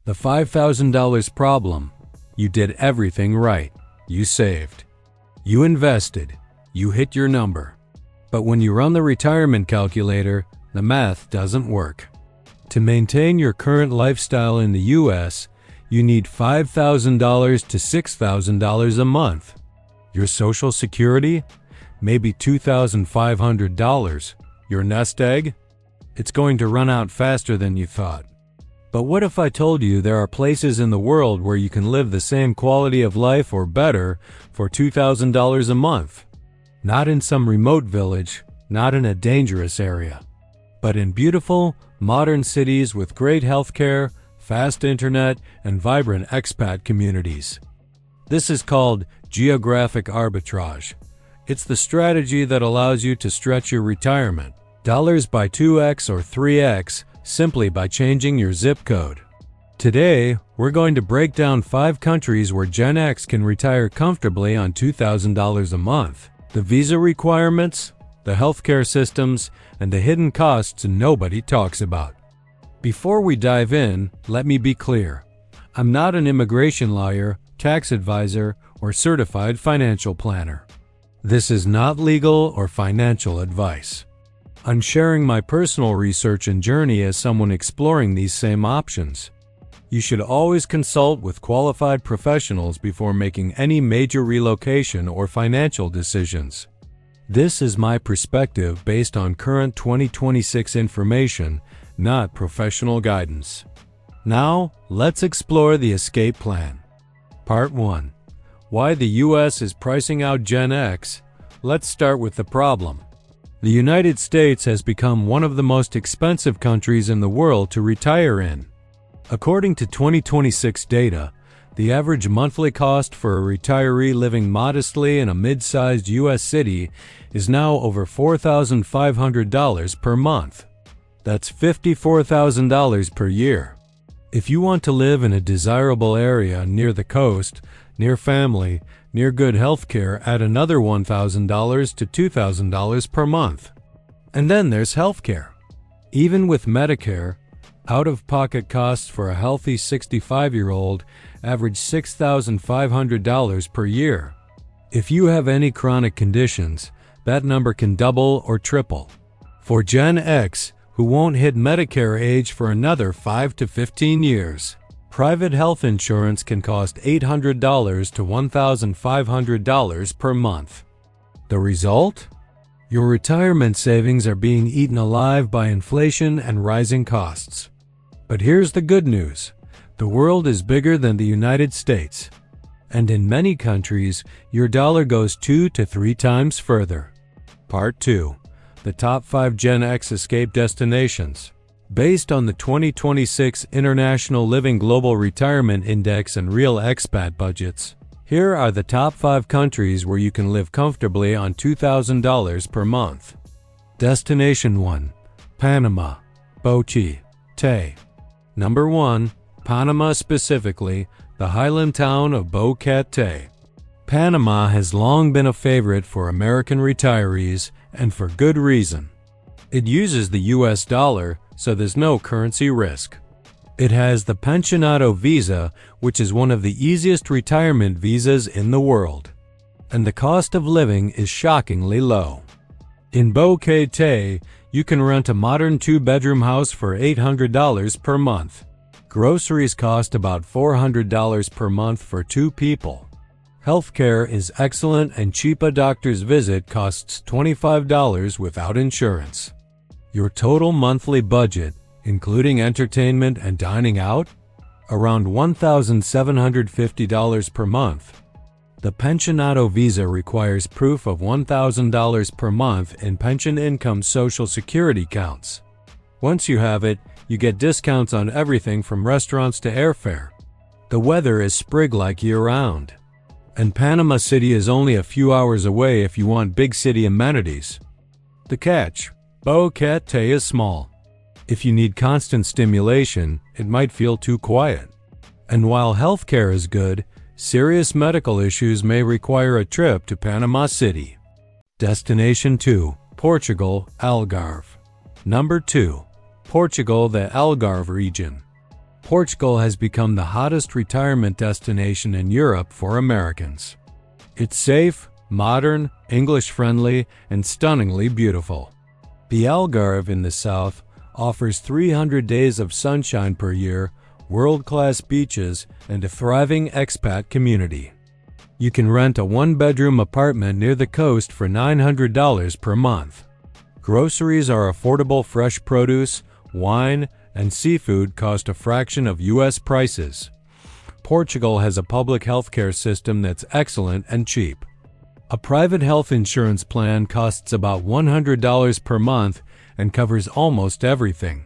The $5,000 problem. You did everything right. You saved. You invested. You hit your number. But when you run the retirement calculator, the math doesn't work. To maintain your current lifestyle in the US, you need $5,000 to $6,000 a month. Your Social Security? Maybe $2,500. Your nest egg? It's going to run out faster than you thought. But what if I told you there are places in the world where you can live the same quality of life or better for $2,000 a month? Not in some remote village, not in a dangerous area, but in beautiful, modern cities with great healthcare, fast internet, and vibrant expat communities. This is called geographic arbitrage. It's the strategy that allows you to stretch your retirement dollars by 2x or 3x simply by changing your zip code. Today, we're going to break down 5 countries where Gen X can retire comfortably on $2,000 a month. The visa requirements, the healthcare systems, and the hidden costs nobody talks about. Before we dive in, let me be clear. I'm not an immigration lawyer, tax advisor, or certified financial planner. This is not legal or financial advice. I'm sharing my personal research and journey as someone exploring these same options. You should always consult with qualified professionals before making any major relocation or financial decisions. This is my perspective based on current 2026 information, not professional guidance. Now, let's explore the escape plan. Part 1. Why the US is pricing out Gen X. Let's start with the problem. The United States has become one of the most expensive countries in the world to retire in. According to 2026 data, the average monthly cost for a retiree living modestly in a mid-sized U.S. city is now over $4,500 per month. That's $54,000 per year. If you want to live in a desirable area near the coast, near family, near good health care, add another $1,000 to $2,000 per month. And then there's health care. Even with Medicare, out-of-pocket costs for a healthy 65-year-old average $6,500 per year. If you have any chronic conditions, that number can double or triple. For Gen X, who won't hit Medicare age for another 5 to 15 years, private health insurance can cost $800 to $1,500 per month. The result? Your retirement savings are being eaten alive by inflation and rising costs. But here's the good news. The world is bigger than the United States. And in many countries, your dollar goes 2 to 3 times further. Part 2. The top 5 Gen X escape destinations. Based on the 2026 International Living Global Retirement Index and real expat budgets, here are the top 5 countries where you can live comfortably on $2,000 per month. Destination 1. Panama. Bochi. Tay. Number 1. Panama, specifically, the highland town of Boquete Tay. Panama has long been a favorite for American retirees, and for good reason. It uses the US dollar, so there's no currency risk. It has the Pensionado visa, which is one of the easiest retirement visas in the world. And the cost of living is shockingly low. In Boquete Tay, you can rent a modern 2-bedroom house for $800 per month. Groceries cost about $400 per month for 2 people. Healthcare is excellent and cheap. A doctor's visit costs $25 without insurance. Your total monthly budget, including entertainment and dining out? Around $1,750 per month. The Pensionado visa requires proof of $1,000 per month in pension income Social Security counts. Once you have it, you get discounts on everything from restaurants to airfare. The weather is spring-like year-round. And Panama City is only a few hours away if you want big city amenities. The catch: Boquete Tay is small. If you need constant stimulation, it might feel too quiet. And while healthcare is good, serious medical issues may require a trip to Panama City. Destination 2. Portugal, Algarve. Number 2. Portugal, the Algarve region. Portugal has become the hottest retirement destination in Europe for Americans. It's safe, modern, English-friendly, and stunningly beautiful. The Algarve in the south offers 300 days of sunshine per year, world-class beaches, and a thriving expat community. You can rent a one-bedroom apartment near the coast for $900 per month. Groceries are affordable. Fresh produce, wine, and seafood cost a fraction of U.S. prices. Portugal has a public healthcare system that's excellent and cheap. A private health insurance plan costs about $100 per month and covers almost everything.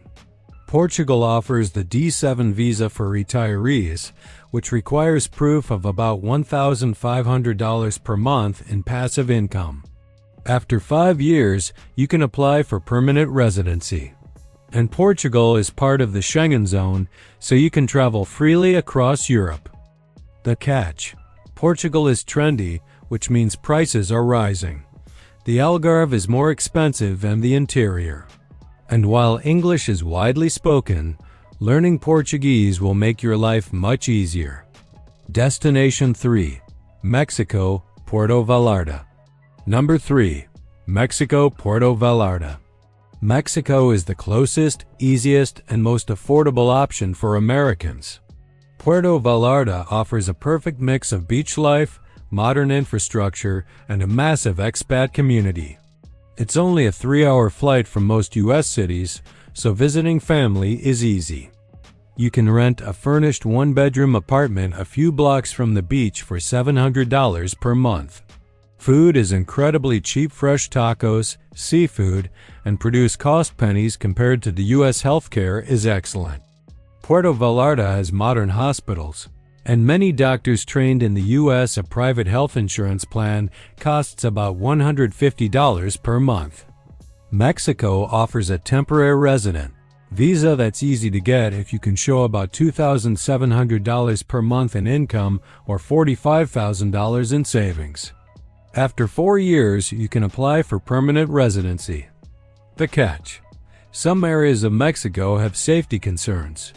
Portugal offers the D7 visa for retirees, which requires proof of about $1,500 per month in passive income. After 5 years, you can apply for permanent residency. And Portugal is part of the Schengen zone, so you can travel freely across Europe. The catch: Portugal is trendy, which means prices are rising. The Algarve is more expensive than the interior. And while English is widely spoken, learning Portuguese will make your life much easier. Destination 3. Mexico, Puerto Vallarta. Number 3. Mexico, Puerto Vallarta. Mexico is the closest, easiest, and most affordable option for Americans. Puerto Vallarta offers a perfect mix of beach life, modern infrastructure, and a massive expat community. It's only a 3-hour flight from most U.S. cities, so visiting family is easy. You can rent a furnished one-bedroom apartment a few blocks from the beach for $700 per month. Food is incredibly cheap. Fresh tacos, seafood, and produce cost pennies compared to the U.S. Healthcare is excellent. Puerto Vallarta has modern hospitals, and many doctors trained in the U.S. A private health insurance plan costs about $150 per month. Mexico offers a temporary resident visa that's easy to get if you can show about $2,700 per month in income or $45,000 in savings. After 4 years, you can apply for permanent residency. The catch: some areas of Mexico have safety concerns.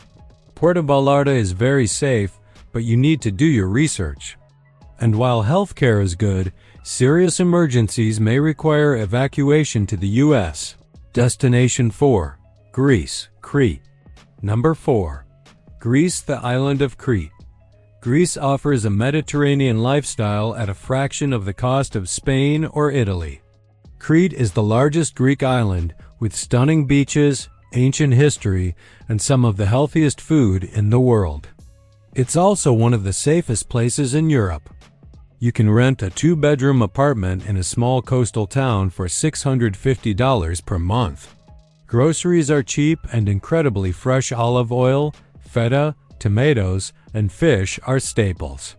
Puerto Vallarta is very safe, but you need to do your research. And while healthcare is good, serious emergencies may require evacuation to the U.S. Destination 4. Greece, Crete. Number 4. Greece, the island of Crete. Greece offers a Mediterranean lifestyle at a fraction of the cost of Spain or Italy. Crete is the largest Greek island, with stunning beaches, ancient history, and some of the healthiest food in the world. It's also one of the safest places in Europe. You can rent a 2-bedroom apartment in a small coastal town for $650 per month. Groceries are cheap and incredibly fresh. Olive oil, feta, tomatoes, and fish are staples.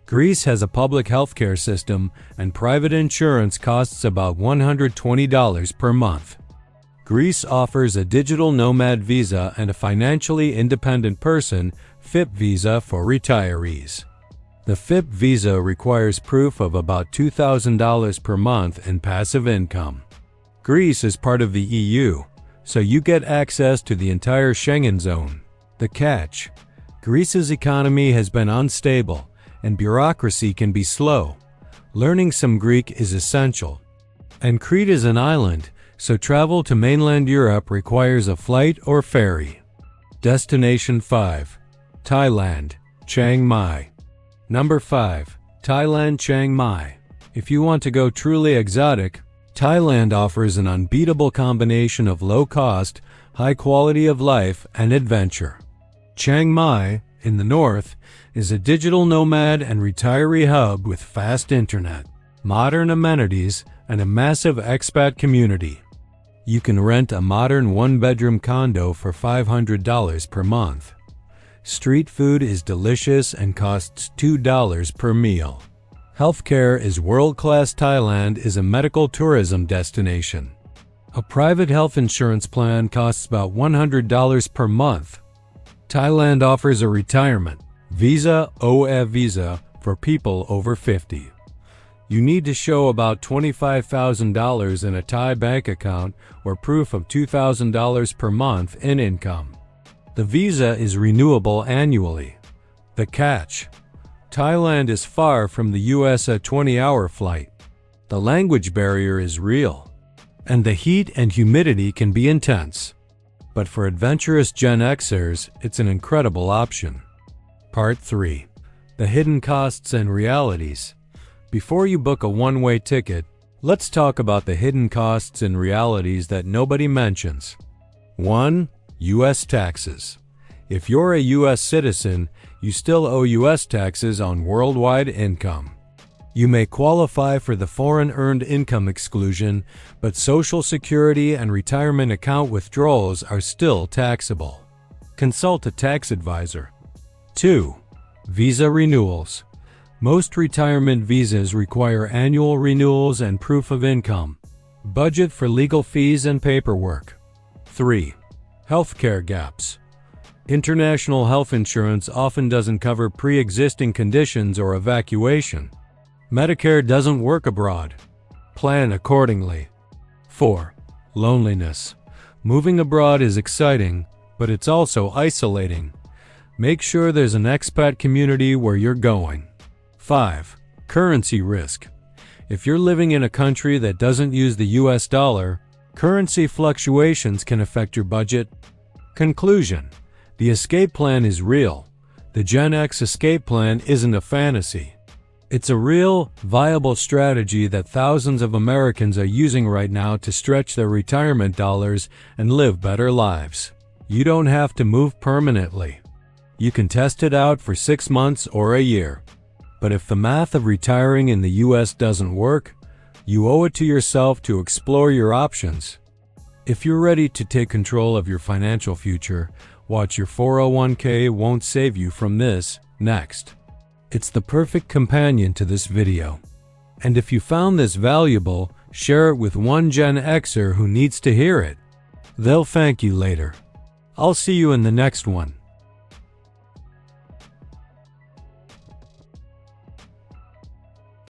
Greece has a public healthcare system, and private insurance costs about $120 per month. Greece offers a digital nomad visa and a financially independent person FIP visa for retirees. The FIP visa requires proof of about $2,000 per month in passive income. Greece is part of the EU, so you get access to the entire Schengen zone. The catch: Greece's economy has been unstable, and bureaucracy can be slow. Learning some Greek is essential. And Crete is an island, so travel to mainland Europe requires a flight or ferry. Destination 5. Thailand, Chiang Mai. Number 5. Thailand, Chiang Mai. If you want to go truly exotic, Thailand offers an unbeatable combination of low cost, high quality of life, and adventure. Chiang Mai, in the north, is a digital nomad and retiree hub with fast internet, modern amenities, and a massive expat community. You can rent a modern one-bedroom condo for $500 per month. Street food is delicious and costs $2 per meal. Healthcare is world-class. Thailand is a medical tourism destination. A private health insurance plan costs about $100 per month. Thailand offers a retirement visa (OE visa) for people over 50. You need to show about $25,000 in a Thai bank account or proof of $2,000 per month in income. The visa is renewable annually. The catch: Thailand is far from the US, a 20-hour flight. The language barrier is real, and the heat and humidity can be intense. But for adventurous Gen Xers, it's an incredible option. Part 3. The hidden costs and realities. Before you book a one-way ticket, let's talk about the hidden costs and realities that nobody mentions. 1. U.S. taxes. If you're a U.S. citizen, you still owe U.S. taxes on worldwide income. You may qualify for the foreign earned income exclusion, but Social Security and retirement account withdrawals are still taxable. Consult a tax advisor. 2. Visa renewals. Most retirement visas require annual renewals and proof of income. Budget for legal fees and paperwork. 3. Healthcare gaps. International health insurance often doesn't cover pre-existing conditions or evacuation. Medicare doesn't work abroad. Plan accordingly. 4. Loneliness. Moving abroad is exciting, but it's also isolating. Make sure there's an expat community where you're going. 5. Currency risk. If you're living in a country that doesn't use the US dollar, currency fluctuations can affect your budget. Conclusion: the escape plan is real. The Gen X escape plan isn't a fantasy. It's a real, viable strategy that thousands of Americans are using right now to stretch their retirement dollars and live better lives. You don't have to move permanently. You can test it out for 6 months or a year. But if the math of retiring in the US doesn't work, you owe it to yourself to explore your options. If you're ready to take control of your financial future, watch Your 401k Won't Save You from This next. It's the perfect companion to this video. And if you found this valuable, share it with one Gen Xer who needs to hear it. They'll thank you later. I'll see you in the next one.